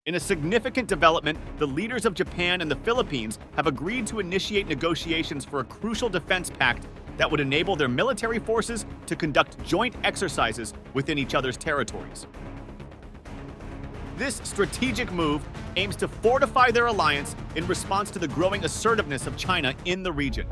In a significant development, the leaders of Japan and the Philippines have agreed to initiate negotiations for a crucial defense pact that would enable their military forces to conduct joint exercises within each other's territories. This strategic move aims to fortify their alliance in response to the growing assertiveness of China in the region.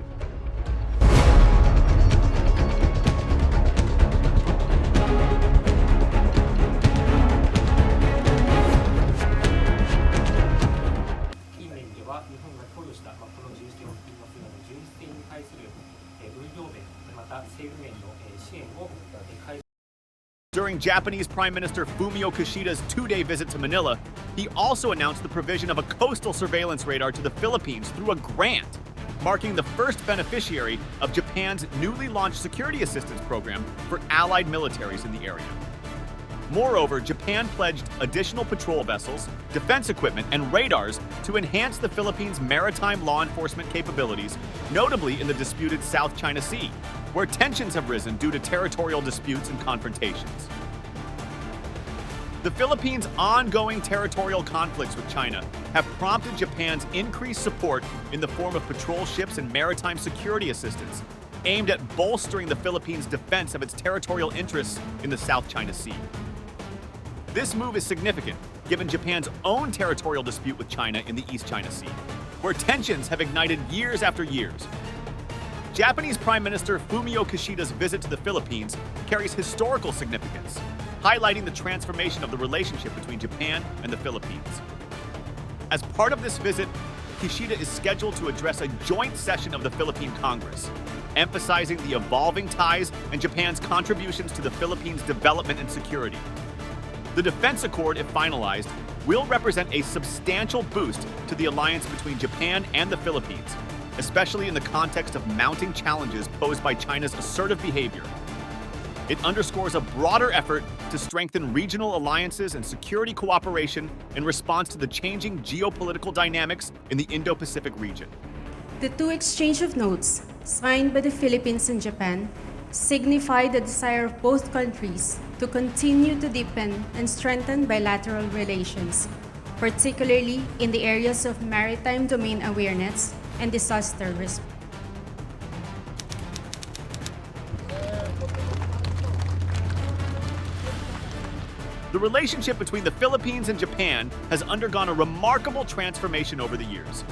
During Japanese Prime Minister Fumio Kishida's two-day visit to Manila, he also announced the provision of a coastal surveillance radar to the Philippines through a grant, marking the first beneficiary of Japan's newly launched security assistance program for allied militaries in the area. Moreover, Japan pledged additional patrol vessels, defense equipment, and radars to enhance the Philippines' maritime law enforcement capabilities, notably in the disputed South China Sea, where tensions have risen due to territorial disputes and confrontations. The Philippines' ongoing territorial conflicts with China have prompted Japan's increased support in the form of patrol ships and maritime security assistance, aimed at bolstering the Philippines' defense of its territorial interests in the South China Sea. This move is significant, given Japan's own territorial dispute with China in the East China Sea, where tensions have ignited years after years. Japanese Prime Minister Fumio Kishida's visit to the Philippines carries historical significance, highlighting the transformation of the relationship between Japan and the Philippines. As part of this visit, Kishida is scheduled to address a joint session of the Philippine Congress, emphasizing the evolving ties and Japan's contributions to the Philippines' development and security. The defense accord, if finalized, will represent a substantial boost to the alliance between Japan and the Philippines, especially in the context of mounting challenges posed by China's assertive behavior. It underscores a broader effort to strengthen regional alliances and security cooperation in response to the changing geopolitical dynamics in the Indo-Pacific region. The two exchange of notes, signed by the Philippines and Japan, signify the desire of both countries to continue to deepen and strengthen bilateral relations, particularly in the areas of maritime domain awareness and disaster risk. The relationship between the Philippines and Japan has undergone a remarkable transformation over the years.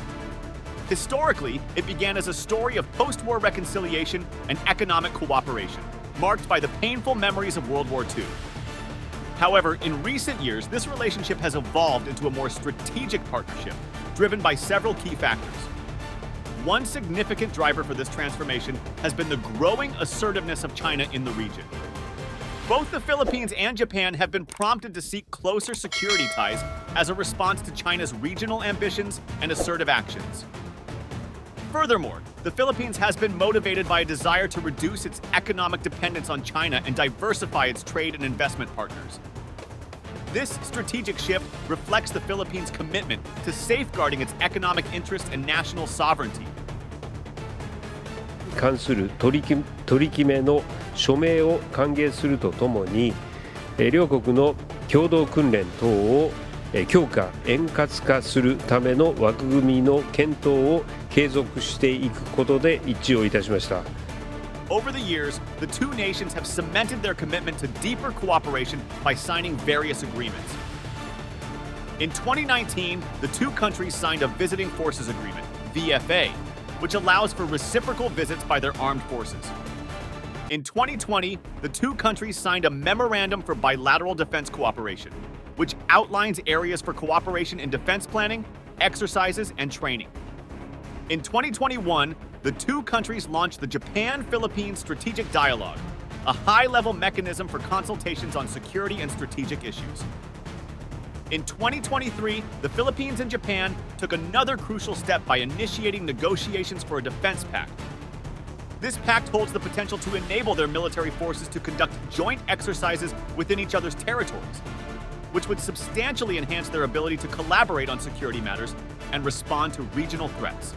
Historically, it began as a story of post-war reconciliation and economic cooperation, marked by the painful memories of World War II. However, in recent years, this relationship has evolved into a more strategic partnership, driven by several key factors. One significant driver for this transformation has been the growing assertiveness of China in the region. Both the Philippines and Japan have been prompted to seek closer security ties as a response to China's regional ambitions and assertive actions. Furthermore, the Philippines has been motivated by a desire to reduce its economic dependence on China and diversify its trade and investment partners. This strategic shift reflects the Philippines' commitment to safeguarding its economic interests and national sovereignty. 関する取り決めの署名を歓迎するとともに、両国の共同訓練等を強化円滑化するための枠組みの検討を継続していくことで一致をいたしました。 Over the years, the two nations have cemented their commitment to deeper cooperation by signing various agreements. In 2019, the two countries signed a Visiting Forces Agreement, VFA, which allows for reciprocal visits by their armed forces. In 2020, the two countries signed a Memorandum for Bilateral Defense Cooperation, which outlines areas for cooperation in defense planning, exercises, and training. In 2021, the two countries launched the Japan-Philippine Strategic Dialogue, a high-level mechanism for consultations on security and strategic issues. In 2023, the Philippines and Japan took another crucial step by initiating negotiations for a defense pact. This pact holds the potential to enable their military forces to conduct joint exercises within each other's territories, which would substantially enhance their ability to collaborate on security matters and respond to regional threats.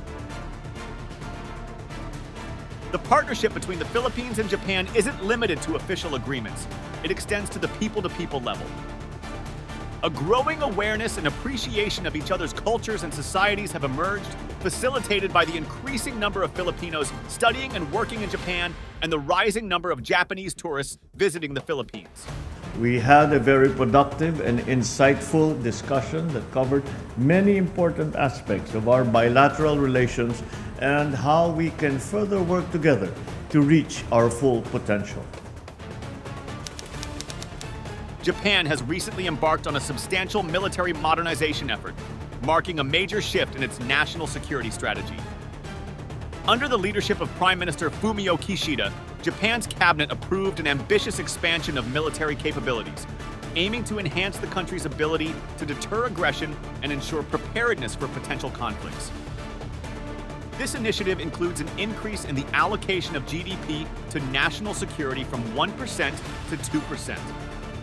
The partnership between the Philippines and Japan isn't limited to official agreements. It extends to the people-to-people level. A growing awareness and appreciation of each other's cultures and societies have emerged, facilitated by the increasing number of Filipinos studying and working in Japan and the rising number of Japanese tourists visiting the Philippines. We had a very productive and insightful discussion that covered many important aspects of our bilateral relations and how we can further work together to reach our full potential. Japan has recently embarked on a substantial military modernization effort, marking a major shift in its national security strategy. Under the leadership of Prime Minister Fumio Kishida, Japan's cabinet approved an ambitious expansion of military capabilities, aiming to enhance the country's ability to deter aggression and ensure preparedness for potential conflicts. This initiative includes an increase in the allocation of GDP to national security from 1% to 2%,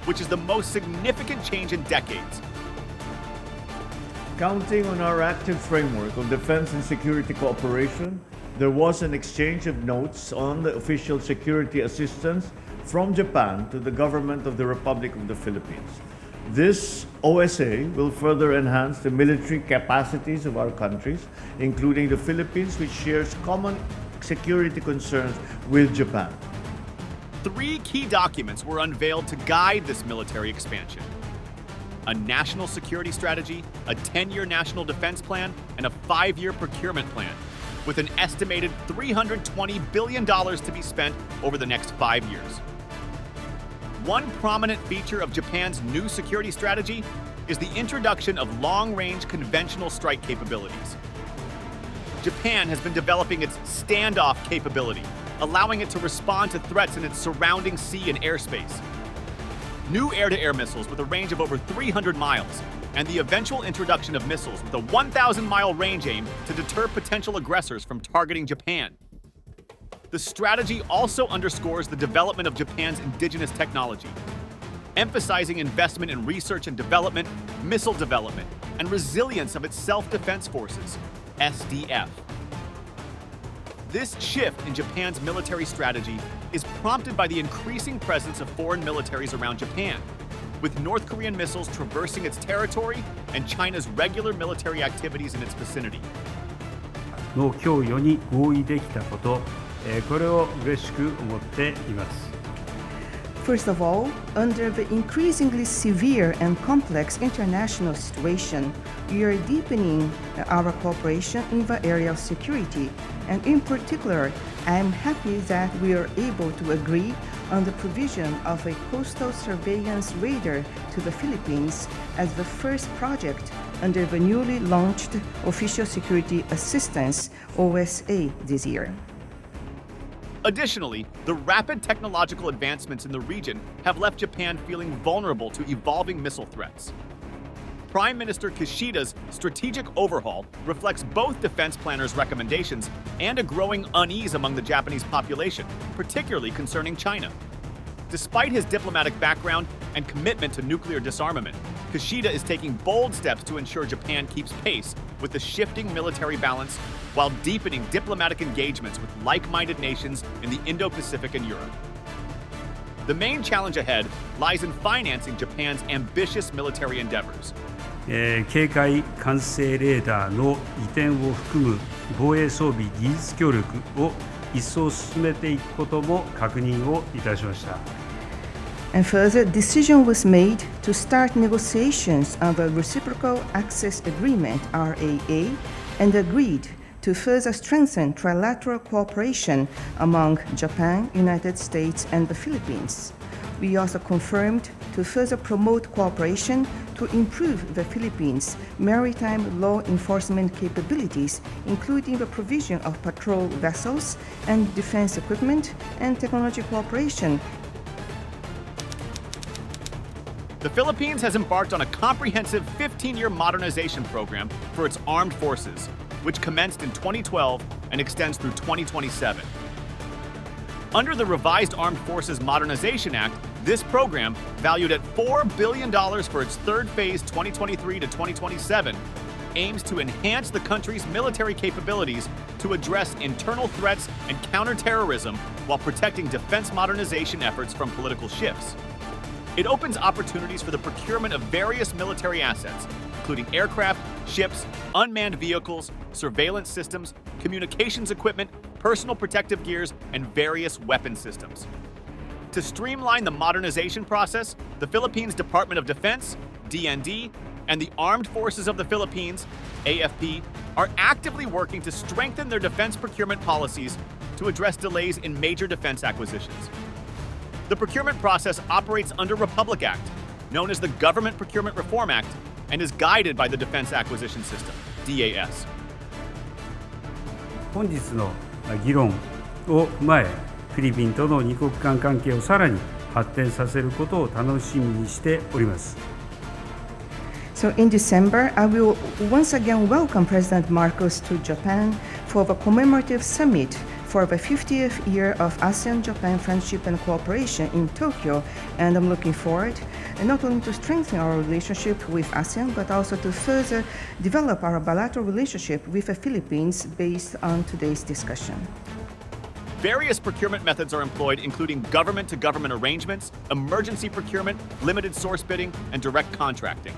which is the most significant change in decades. Counting on our active framework of defense and security cooperation, there was an exchange of notes on the official security assistance from Japan to the government of the Republic of the Philippines. This OSA will further enhance the military capacities of our countries, including the Philippines, which shares common security concerns with Japan. 3 key documents were unveiled to guide this military expansion: a national security strategy, a 10-year national defense plan, and a 5-year procurement plan, with an estimated $320 billion to be spent over the next 5 years. One prominent feature of Japan's new security strategy is the introduction of long-range conventional strike capabilities. Japan has been developing its standoff capability, allowing it to respond to threats in its surrounding sea and airspace. New air-to-air missiles with a range of over 300 miles, and the eventual introduction of missiles with a 1,000-mile range aim to deter potential aggressors from targeting Japan. The strategy also underscores the development of Japan's indigenous technology, emphasizing investment in research and development, missile development, and resilience of its self-defense forces, SDF. This shift in Japan's military strategy is prompted by the increasing presence of foreign militaries around Japan, with North Korean missiles traversing its territory and China's regular military activities in its vicinity. の供与に合意できたこと、これを嬉しく思っています。First of all, under the increasingly severe and complex international situation, we are deepening our cooperation in the area of security, and in particular, I am happy that we are able to agree on the provision of a coastal surveillance radar to the Philippines as the first project under the newly launched Official Security Assistance, OSA, this year. Additionally, the rapid technological advancements in the region have left Japan feeling vulnerable to evolving missile threats. Prime Minister Kishida's strategic overhaul reflects both defense planners' recommendations and a growing unease among the Japanese population, particularly concerning China. Despite his diplomatic background and commitment to nuclear disarmament, Kishida is taking bold steps to ensure Japan keeps pace with the shifting military balance while deepening diplomatic engagements with like-minded nations in the Indo-Pacific and Europe. The main challenge ahead lies in financing Japan's ambitious military endeavors. 警戒管制レーダーの移転を含む防衛装備技術協力を一層進めていくことも確認をいたしました。And further, decision was made to start negotiations on the Reciprocal Access Agreement, RAA, and agreed to further strengthen trilateral cooperation among Japan, United States, and the Philippines. We also confirmed to further promote cooperation to improve the Philippines' maritime law enforcement capabilities, including the provision of patrol vessels and defense equipment and technology cooperation. The Philippines has embarked on a comprehensive 15-year modernization program for its armed forces, which commenced in 2012 and extends through 2027. Under the revised Armed Forces Modernization Act, this program, valued at $4 billion for its third phase 2023 to 2027, aims to enhance the country's military capabilities to address internal threats and counterterrorism while protecting defense modernization efforts from political shifts. It opens opportunities for the procurement of various military assets, including aircraft, ships, unmanned vehicles, surveillance systems, communications equipment, personal protective gears, and various weapon systems. To streamline the modernization process, the Philippines Department of Defense, DND, and the Armed Forces of the Philippines, AFP, are actively working to strengthen their defense procurement policies to address delays in major defense acquisitions. The procurement process operates under Republic Act, known as the Government Procurement Reform Act, and is guided by the Defense Acquisition System, DAS. 本日の議論を踏まえ、フィリピンとの二国間関係をさらに発展させることを楽しみにしております。So in December, I will once again welcome President Marcos to Japan for the commemorative summit for the 50th year of ASEAN-Japan friendship and cooperation in Tokyo, and I'm looking forward not only to strengthen our relationship with ASEAN, but also to further develop our bilateral relationship with the Philippines based on today's discussion. Various procurement methods are employed, including government-to-government arrangements, emergency procurement, limited source bidding, and direct contracting.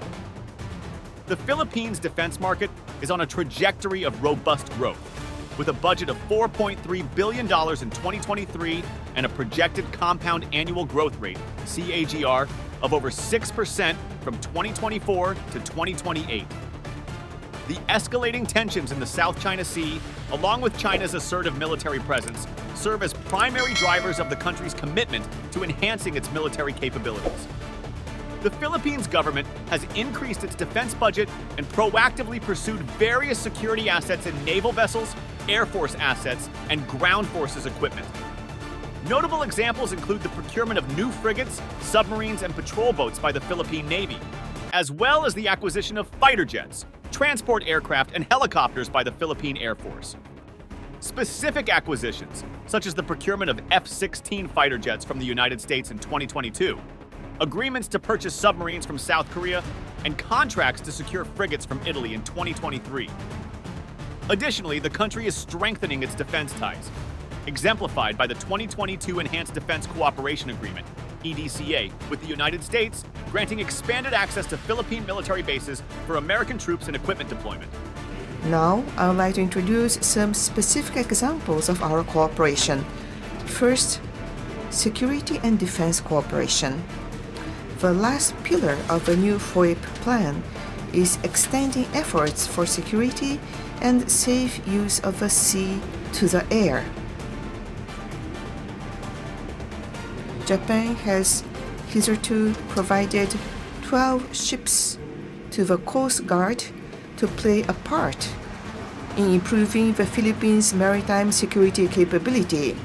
The Philippines defense market is on a trajectory of robust growth, with a budget of $4.3 billion in 2023 and a projected compound annual growth rate, CAGR, of over 6% from 2024 to 2028. The escalating tensions in the South China Sea, along with China's assertive military presence, serve as primary drivers of the country's commitment to enhancing its military capabilities. The Philippines government has increased its defense budget and proactively pursued various security assets in naval vessels, Air Force assets, and ground forces equipment. Notable examples include the procurement of new frigates, submarines, and patrol boats by the Philippine Navy, as well as the acquisition of fighter jets, transport aircraft, and helicopters by the Philippine Air Force. Specific acquisitions, such as the procurement of F-16 fighter jets from the United States in 2022, agreements to purchase submarines from South Korea, and contracts to secure frigates from Italy in 2023. Additionally, the country is strengthening its defense ties, exemplified by the 2022 Enhanced Defense Cooperation Agreement, EDCA, with the United States, granting expanded access to Philippine military bases for American troops and equipment deployment. Now, I would like to introduce some specific examples of our cooperation. First, security and defense cooperation. The last pillar of the new FOIP plan is extending efforts for security and safe use of the sea to the air. Japan has hitherto provided 12 ships to the Coast Guard to play a part in improving the Philippines' maritime security capability.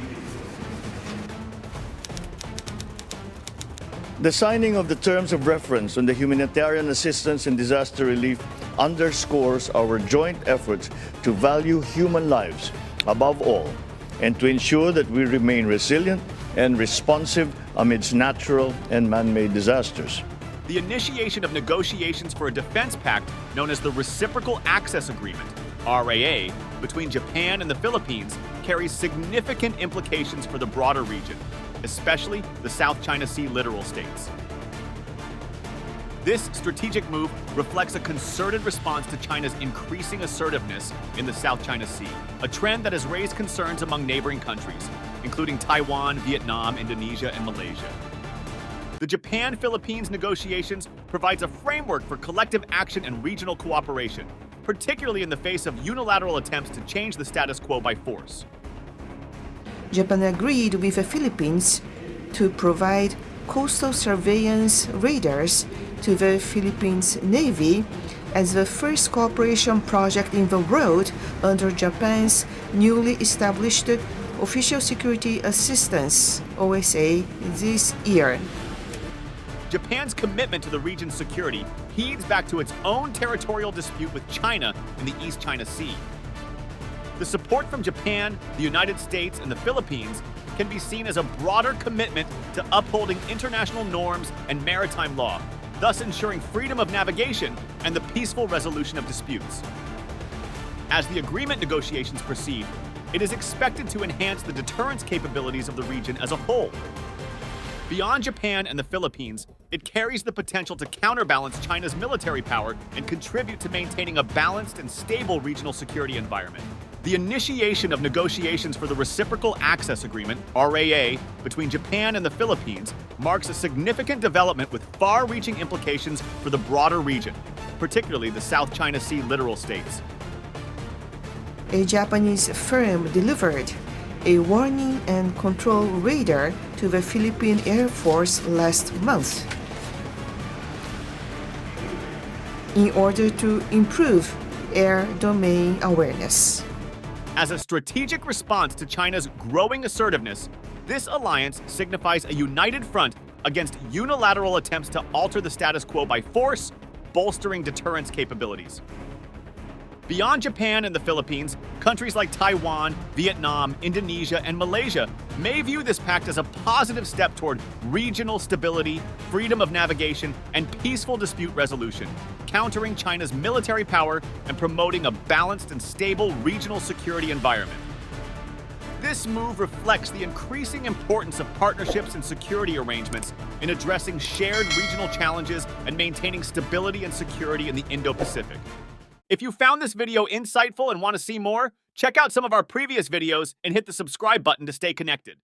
The signing of the terms of reference on the humanitarian assistance and disaster relief underscores our joint efforts to value human lives above all and to ensure that we remain resilient and responsive amidst natural and man-made disasters. The initiation of negotiations for a defense pact known as the Reciprocal Access Agreement, RAA, between Japan and the Philippines carries significant implications for the broader region, especially the South China Sea littoral states. This strategic move reflects a concerted response to China's increasing assertiveness in the South China Sea, a trend that has raised concerns among neighboring countries, including Taiwan, Vietnam, Indonesia, and Malaysia. The Japan-Philippines negotiations provides a framework for collective action and regional cooperation, particularly in the face of unilateral attempts to change the status quo by force. Japan agreed with the Philippines to provide coastal surveillance radars to the Philippines Navy as the first cooperation project in the world under Japan's newly established Official Security Assistance, OSA, this year. Japan's commitment to the region's security heeds back to its own territorial dispute with China in the East China Sea. The support from Japan, the United States, and the Philippines can be seen as a broader commitment to upholding international norms and maritime law, thus ensuring freedom of navigation and the peaceful resolution of disputes. As the agreement negotiations proceed, it is expected to enhance the deterrence capabilities of the region as a whole. Beyond Japan and the Philippines, it carries the potential to counterbalance China's military power and contribute to maintaining a balanced and stable regional security environment. The initiation of negotiations for the Reciprocal Access Agreement, RAA, between Japan and the Philippines marks a significant development with far-reaching implications for the broader region, particularly the South China Sea littoral states. A Japanese firm delivered a warning and control radar to the Philippine Air Force last month in order to improve air domain awareness. As a strategic response to China's growing assertiveness, this alliance signifies a united front against unilateral attempts to alter the status quo by force, bolstering deterrence capabilities. Beyond Japan and the Philippines, countries like Taiwan, Vietnam, Indonesia, and Malaysia may view this pact as a positive step toward regional stability, freedom of navigation, and peaceful dispute resolution, countering China's military power and promoting a balanced and stable regional security environment. This move reflects the increasing importance of partnerships and security arrangements in addressing shared regional challenges and maintaining stability and security in the Indo-Pacific. If you found this video insightful and want to see more, check out some of our previous videos and hit the subscribe button to stay connected.